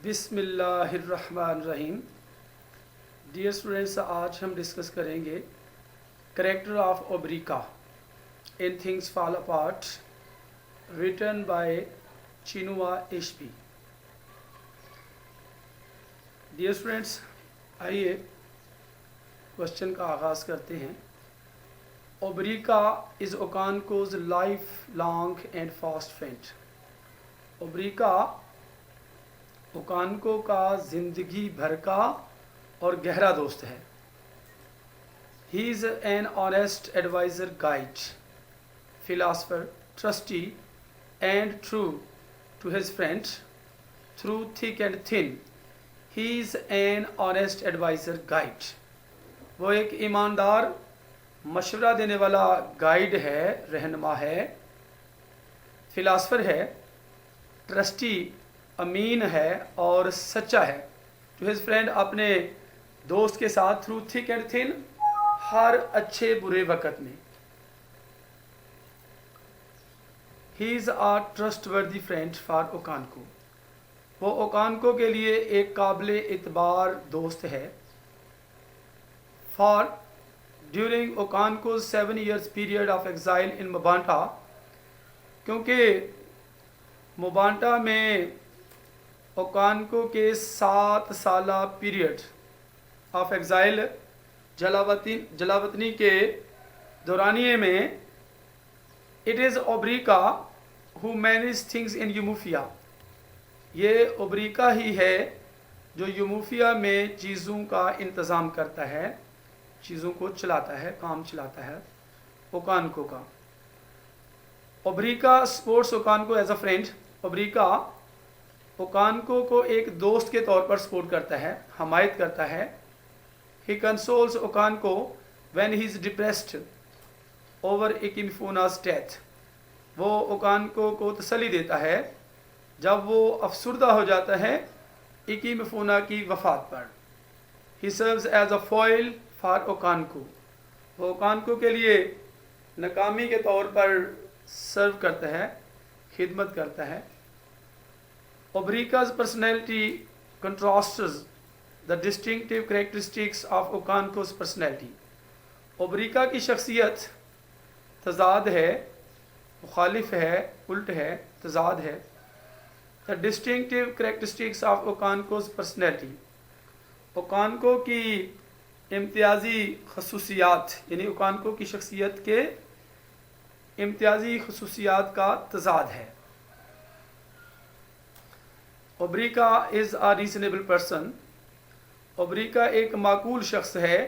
बिस्मिल्लाहिर्रहमानिर्रहीम। Dear students, आज हम डिस्कस करेंगे character of Obierika in Things Fall Apart, written by Chinua Achebe. Dear students, आइए question का आगाज़ करते हैं। Obierika is Okonkwo's life long and fast friend. Obierika Okonkwo का ज़िंदगी भर का और गहरा दोस्त है। He is an honest adviser, guide, philosopher, trustee and true to his friend through thick and thin. He is an honest adviser, guide. वो एक ईमानदार मशवरा देने वाला गाइड है, रहनुमा है, फिलासफर है, ट्रस्टी अमीन है और सच्चा है। टू हिज फ्रेंड, अपने दोस्त के साथ, थ्रू थिक एंड थिन, हर अच्छे बुरे वक़्त में। He is a trustworthy friend for Okonkwo. वो ओकानको के लिए एक काबिल इतबार दोस्त है। For during Okonkwo 7 years period of exile in Mbanta, क्योंकि मोबांटा में ओकानको के 7 साला पीरियड ऑफ एग्जाइल, जलावतनी के दौरानिए में, it is Obierika who manage things in Umuofia. ये ओब्रिका ही है जो यूमुफिया में चीज़ों का इंतज़ाम करता है, चीज़ों को चलाता है, काम चलाता है ओकानको का। ओब्रिका supports ओकानको as a friend. Obierika ओकानको को एक दोस्त के तौर पर सपोर्ट करता है, हमायत करता है। He consoles Okonkwo when he is depressed over Ikemefuna's death. वो ओकानको को तसल्ली देता है जब वो अफसुर्दा हो जाता है इकिमफूना की वफ़ात पर। He serves as a foil for Okonkwo. वो ओकानको के लिए नाकामी के तौर पर सर्व करता है, खिदमत करता है। Obrika's personality contrasts the distinctive characteristics of Okanko's personality. ओब्रिका की शख्सियत तजाद है, मुखालिफ है, उल्ट है, तजाद है। The distinctive characteristics of Okanko's personality. ओकानको की इम्तियाजी खसूसियात, यानी ओकानको की शख्सियत के इम्तियाजी खसूसियात का तजाद है। ओब्रिका इज़ आ रीजनेबल पर्सन। ओब्रिका एक माकूल शख्स है।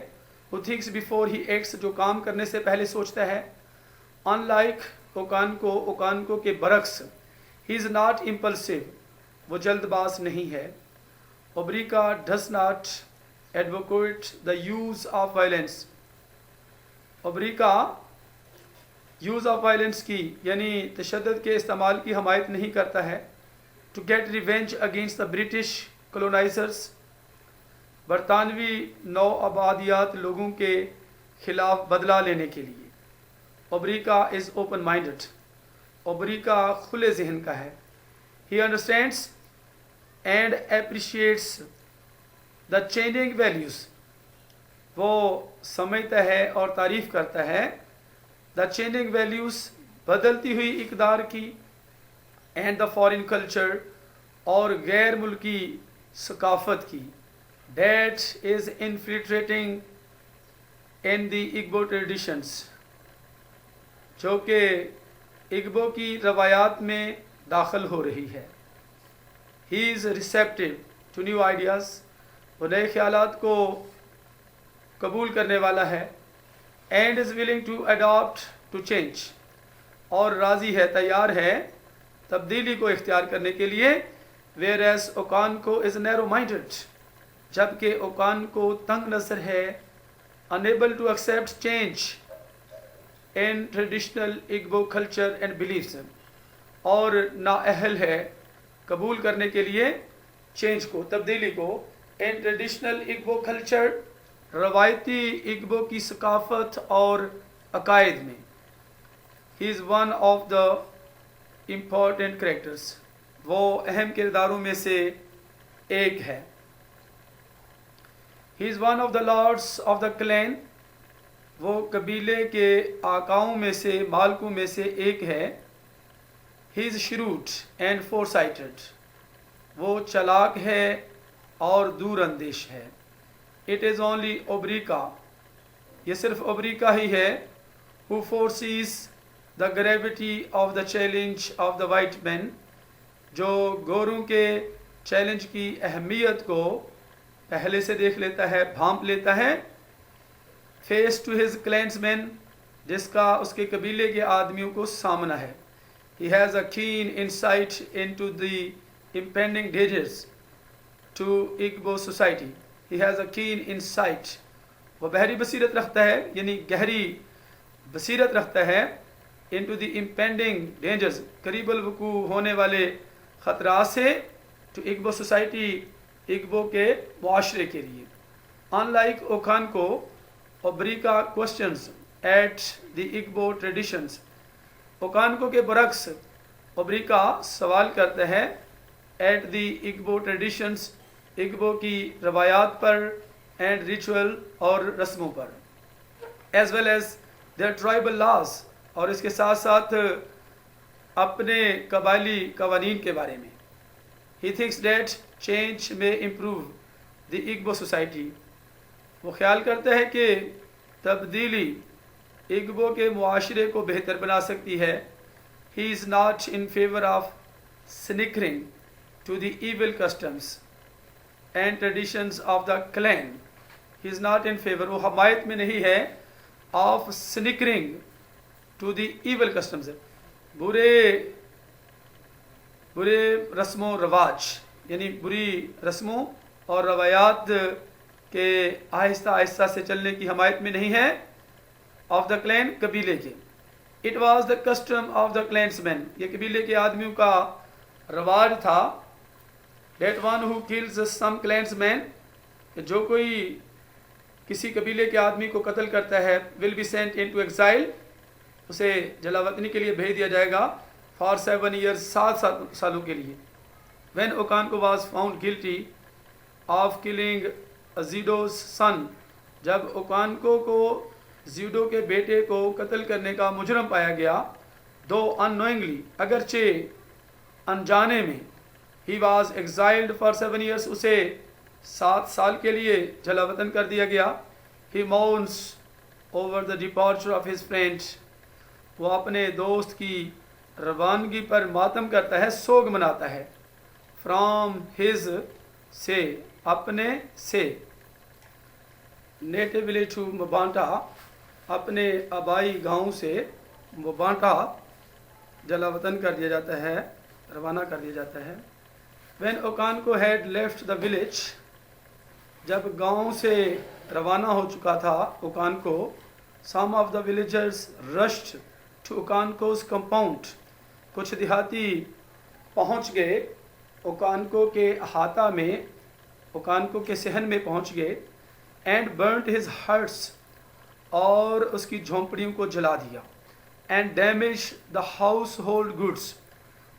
Who thinks before he acts, जो काम करने से पहले सोचता है। अनलाइक ओकानको, ओकानको के बरक्स, ही इज़ नॉट इम्पल्सिव, वो जल्दबाज नहीं है। Obierika does not advocate the use of violence. Obierika use of violence की, यानी तशद्दुद के इस्तेमाल की हमायत नहीं करता है। To get revenge against the British colonisers, बरतानवी नौ आबादियात लोगों के खिलाफ बदला लेने के लिए। Obierika is open minded. Obierika खुले जहन का है। He understands and appreciates the changing values. वो समझता है और तारीफ़ करता है द चेंजिंग वैल्यूज़, बदलती हुई इक़दार की, एंड द फॉरेन कल्चर, और गैर मुल्की सकाफ़त की। That is infiltrating in the Igbo traditions, जो कि इग्बो की रवायात में दाखिल हो रही है। He is receptive to new ideas, वो नए ख्यालात को कबूल करने वाला है। And is willing to adopt to change, और राज़ी है, तैयार है तब्दीली को इख्तियार करने के लिए। Whereas Okonkwo is narrow minded, जबकि ओकानको तंग नज़र है। Unable to accept change in traditional Igbo culture and beliefs, और नाअहल है कबूल करने के लिए चेंज को, तब्दीली को। इन ट्रेडिशनल इग्बो कल्चर, रवायती इग्बो की सकाफ़त और अकायद में। He is one of the important characters, वो अहम किरदारों में से एक है। He is one of the lords of the clan, वो कबीले के आकाओं में से, मालकों में से एक है। ही इज़ श्रूट एंड फोरसाइटेड, वो चालाक है और दूरअंदेश है। इट इज़ ओनली ओब्रिका, ये सिर्फ ओब्रिका ही है, who foresees the gravity of the challenge of the white man, जो गोरों के चैलेंज की अहमियत को पहले से देख लेता है, भांप लेता है। फेस टू हिज क्लैंसमैन, जिसका उसके कबीले के आदमियों को सामना है। ही has a keen insight into the impending dangers to Igbo society. He has a keen insight, वो बहरी बसीरत रखता है, यानी गहरी बसीरत रखता है, इनटू द इम्पेंडिंग डेंजर्स, करीबल वकू होने वाले ख़तरात से, टू इग्बो सोसाइटी, इग्बो के मुआशरे के लिए। Unlike Okonkwo, Obierika questions at the Igbo traditions, Okonkwo के बरक्स ओब्रिका सवाल करते हैं at the Igbo traditions, Igbo की रवायात पर, एंड रिचुअल और रस्मों पर, as well as their tribal laws, और इसके साथ साथ अपने कबायली कवानीन के बारे में। ही थिंक्स डेट चेंज में इम्प्रूव द इग्बो सोसाइटी, वो ख्याल करता है कि तब्दीली इग्बो के मुआशरे को बेहतर बना सकती है। He is not in favour of snickering to the evil customs and traditions of the clan. He is not in favour, वो हमायत में नहीं है, of snickering to the evil customs, बुरे रस्मों रवाज, यानी बुरी रस्मों और रवायात के आहिस्ता आहिस्ता से चलने की हमायत में नहीं है, ऑफ द क्लैन, कबीले के। It was the custom of the clansman, ये कबीले के आदमियों का रवाज था। That one who kills some clansman, जो कोई किसी कबीले के आदमी को कत्ल करता है, will be sent in to exile, उसे जलावतनी के लिए भेज दिया जाएगा, फॉर 7 years, 7 सालों के लिए। When Okonkwo was found guilty of killing Ezeudu's son, जब ओकानको को जीडो के बेटे को कत्ल करने का मुजरम पाया गया, दो अननोइंगली, अगरचे अनजाने में, he was exiled for 7 years, उसे 7 साल के लिए जलावतन कर दिया गया। He mourns over the departure of his friends, वो अपने दोस्त की रवानगी पर मातम करता है, सोग मनाता है। फ्रॉम हिज, से, अपने से। नेटिव विलेज टू मोबांटा, अपने आबाई गांव से मोबांटा जलावतन कर दिया जाता है, रवाना कर दिया जाता है। When Okonkwo had left the village, जब गांव से रवाना हो चुका था Okonkwo, some of the villagers rushed to Okonkwo's compound, कुछ देहाती पहुंच गए ओकानको के अहाता में, ओकानको के सहन में पहुंच गए। एंड बर्न्ट हिज हर्ट्स, और उसकी झोंपड़ियों को जला दिया। And damage the household goods,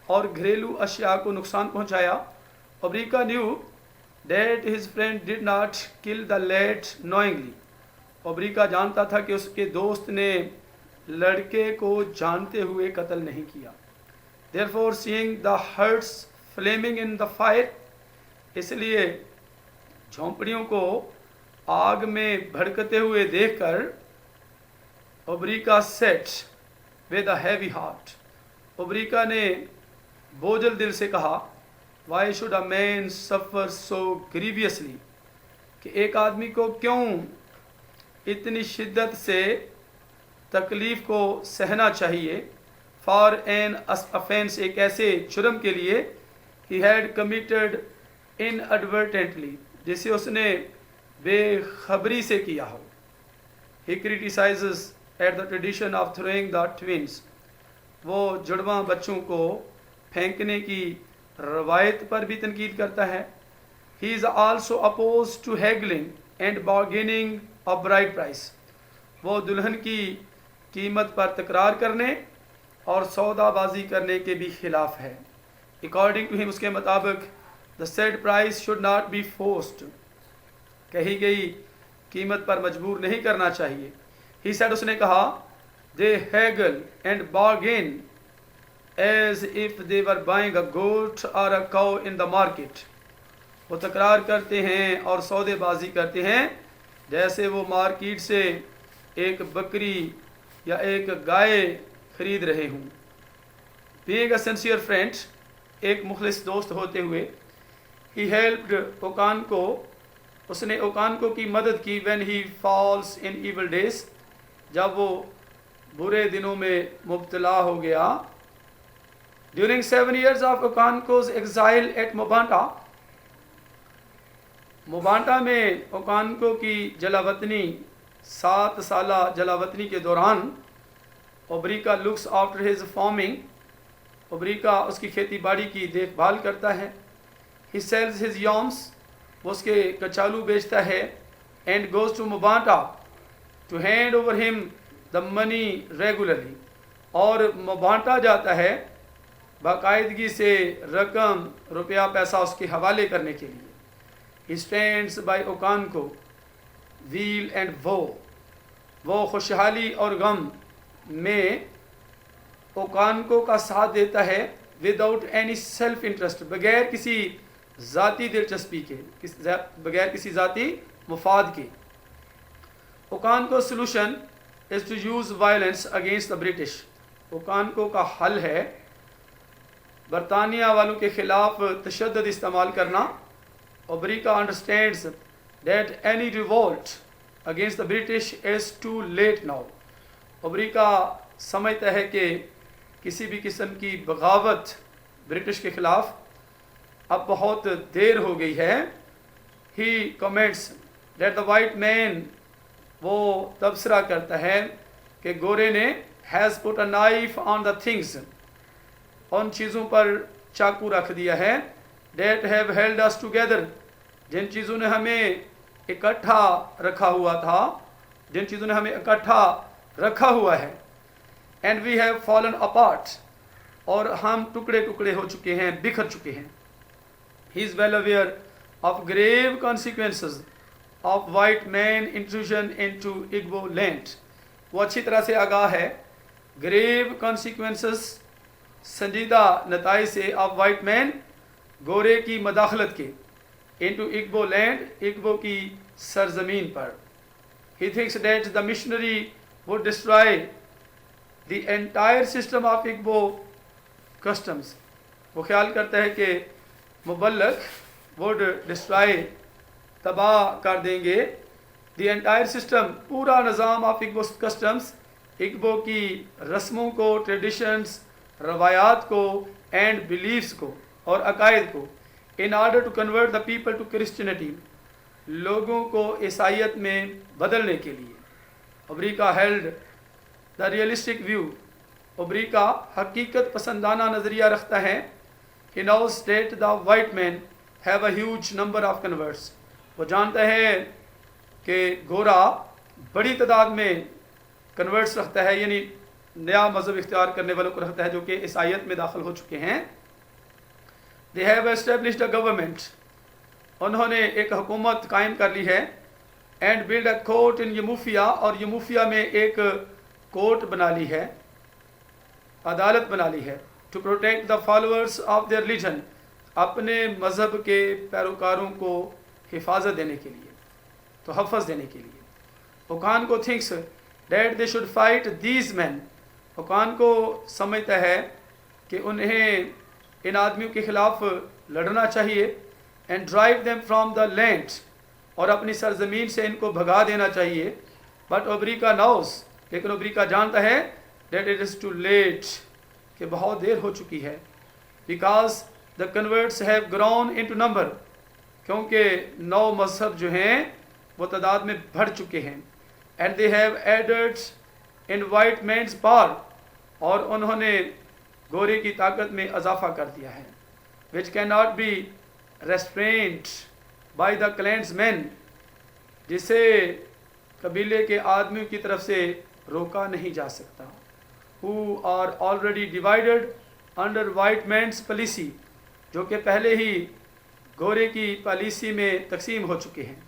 और घरेलू अशिया को नुकसान पहुंचाया। Obierika knew that his friend did not kill the lad knowingly, Obierika जानता था कि उसके दोस्त ने लड़के को जानते हुए कत्ल नहीं किया। Therefore seeing the huts flaming in the fire, इसलिए झोंपड़ियों को आग में भड़कते हुए देखकर Obierika said with a heavy heart, Obierika ने बोझल दिल से कहा, why should a man suffer so grievously, कि एक आदमी को क्यों इतनी शिद्दत से तकलीफ़ को सहना चाहिए, फॉर एन अफेंस, एक ऐसे जुर्म के लिए, ही हैड कमिटेड इनएडवर्टेंटली, जिसे उसने बेखबरी से किया हो। He criticizes at the tradition of throwing the twins, वो जुड़वा बच्चों को फेंकने की रवायत पर भी तनकीद करता है। He is also oppose to haggling and bargaining of bride price, वो दुल्हन की कीमत पर तकरार करने और सौदाबाजी करने के भी खिलाफ है। अकॉर्डिंग टू हिम, उसके मुताबिक the set price should not be forced, कही गई कीमत पर मजबूर नहीं करना चाहिए। ही सेड, उसने कहा, they haggle and bargain as if they were buying a goat or a cow in the market. वो तकरार करते हैं और सौदेबाजी करते हैं जैसे वो मार्केट से एक बकरी या एक गाय खरीद रहे हों। बीइंग अ सिंसियर फ्रेंड, एक मुखलिस दोस्त होते हुए, ही हेल्प्ड ओकानको, उसने ओकानको की मदद की, when he falls in evil days, जब वो बुरे दिनों में मुब्तला हो गया। During 7 years of Okonkwo's exile at Mbanta, Mbanta में ओकानको की जलावतनी 7 साला जलावतनी के दौरान, Obierika looks after his farming, Obierika उसकी खेती बाड़ी की देखभाल करता है। ही सेल्स हिज यॉम्स, वो उसके कचालू बेचता है। And goes to Mbanta to hand over him the money regularly, और मोबांटा जाता है बाकायदगी से रकम रुपया पैसा उसके हवाले करने के लिए। He stands by Okonkwo weal and वो खुशहाली और गम में ओकानको का साथ देता है, विदाउट एनी सेल्फ इंटरेस्ट, बगैर किसी ज़ाती दिलचस्पी के, बगैर किसी ज़ाती मुफाद के। Okonkwo solution is to use violence against the British, Okonkwo का हल है बरतानिया वालों के ख़िलाफ़ तशद्दुद इस्तेमाल करना। Obierika understands that any revolt against the British is too late now, Obierika समझता है कि किसी भी किस्म की बगावत ब्रिटिश के ख़िलाफ़ अब बहुत देर हो गई है। He comments that the white man, वो तबसरा करता है कि गोरे ने, has put a knife on the things, उन चीज़ों पर चाकू रख दिया है, that have held us together, जिन चीज़ों ने हमें इकट्ठा रखा हुआ था, जिन चीज़ों ने हमें इकट्ठा रखा हुआ है। And we have fallen apart, और हम टुकड़े टुकड़े हो चुके हैं, बिखर चुके हैं। He is well aware of grave consequences of white man intrusion into Igbo land, वो अच्छी तरह से आगाह है ग्रेव कॉन्सिक्वेंसेस, संजीदा नताइज से, ऑफ वाइट मैन, गोरे की मदाखलत के, इनटू इग्बो लैंड, इग्बो की सरजमीन पर। He thinks that the missionary would destroy the entire system of Igbo customs, वो ख्याल करता है कि मुबल्लग वुड डिस्ट्रॉय, तबाह कर देंगे, द एंटायर सिस्टम, पूरा निज़ाम ऑफ इग्बो कस्टम्स, इग्बो की रस्मों को, ट्रेडिशंस, रवायात को, एंड बिलीफ्स को और अकायद को, in order to convert the people to Christianity, लोगों को ईसाइयत में बदलने के लिए। Obierika held the realistic view, Obierika हकीकत पसंदाना नज़रिया रखता है। He knows that the white man have a huge number of converts, वो जानता है कि गोरा बड़ी तादाद में कन्वर्ट्स रखता है, यानी नया मज़हब इख्तियार करने वालों को रखता है जो कि ईसाइयत में दाखिल हो चुके हैं। They have established a government, उन्होंने एक हुकूमत कायम कर ली है। एंड बिल्ड अ कोर्ट इन यमूफिया, और यमूफिया में एक कोर्ट बना ली है, अदालत बना ली है। To protect the followers of their religion, अपने मज़हब के पैरोकारों को हिफाजत देने के लिए, तो हफ़्ज़ देने के लिए। Okonkwo thinks that they should fight these men, Okonkwo समझता है कि उन्हें इन आदमियों के ख़िलाफ़ लड़ना चाहिए। And drive them from the land, और अपनी सरजमीन से इनको भगा देना चाहिए। बट ओब्रिका नोस, लेकिन ओब्रिका जानता है that it is too late, कि बहुत देर हो चुकी है। Because the converts have grown in to number, क्योंकि नौ मजहब जो हैं वो तादाद में बढ़ चुके हैं। And they have added in white man's power, और उन्होंने गोरे की ताकत में इजाफा कर दिया है। Which can not be restrained by the clansman, जिसे कबीले के आदमियों की तरफ से रोका नहीं जा सकता। Who are already divided under white man's policy, जो कि पहले ही गोरे की पॉलिसी में तकसीम हो चुके हैं।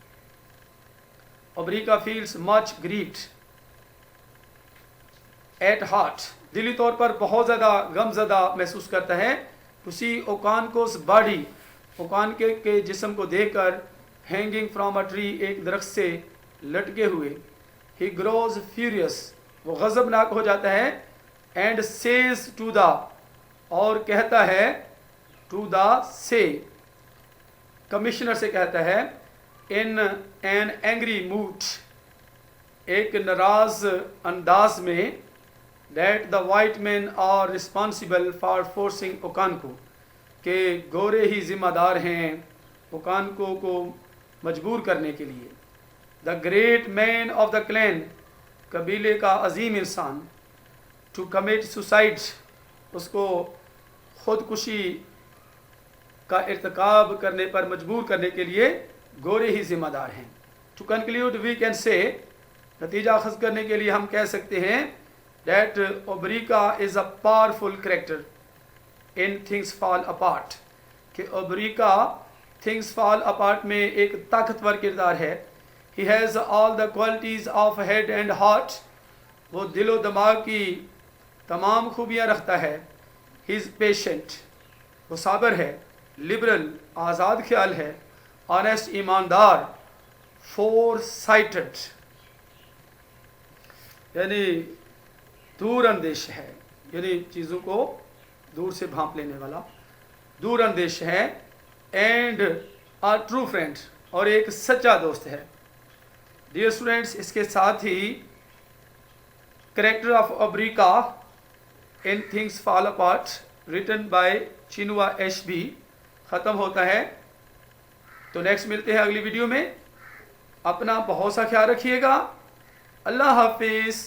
Obierika feels much grieved at heart, दिली तौर पर बहुत ज़्यादा गमज़दा महसूस करता है उसी ओकानकोस बॉडी, ओकान के जिस्म को देखकर, हैंगिंग फ्रॉम अ ट्री, एक दरख्त से लटके हुए। ही ग्रोज फ्यूरियस, वो गज़बनाक हो जाता है। एंड सेज टू द, और कहता है टू द से, कमिश्नर से कहता है, इन एन एंग्री मूड, एक नाराज अंदाज में, that the white man are responsible for forcing Okonkwo, के गोरे ही जिम्मेदार हैं ओकानको को मजबूर करने के लिए। The great man of the clan, कबीले का अजीम इंसान, टू कमिट सुसाइड, उसको खुदकुशी का इर्तिकाब करने पर मजबूर करने के लिए गोरे ही जिम्मेदार हैं। To conclude we can say, नतीजा अखज़ करने के लिए हम कह सकते हैं, that Obierika is a powerful character in Things Fall Apart, कि ओब्रिका थिंग्स फॉल अपार्ट में एक ताकतवर किरदार है। He has all the qualities of head and heart, वो दिलो दिमाग की तमाम खूबियाँ रखता है। ही इज़ पेशेंट, वो साबर है। लिबरल, आज़ाद ख्याल है। ऑनेस्ट, ईमानदार। फोर साइटेड, यानी दूर अंदेश है, यानी चीज़ों को दूर से भांप लेने वाला, दूर अंदेश है। एंड अ ट्रू फ्रेंड, और एक सच्चा दोस्त है। डियर स्टूडेंट्स, इसके साथ ही character of Obierika in Things Fall Apart written by Chinua Achebe ख़त्म होता है। तो नेक्स्ट मिलते हैं अगली वीडियो में। अपना बहुत सा ख्याल रखिएगा। अल्लाह हाफिज़।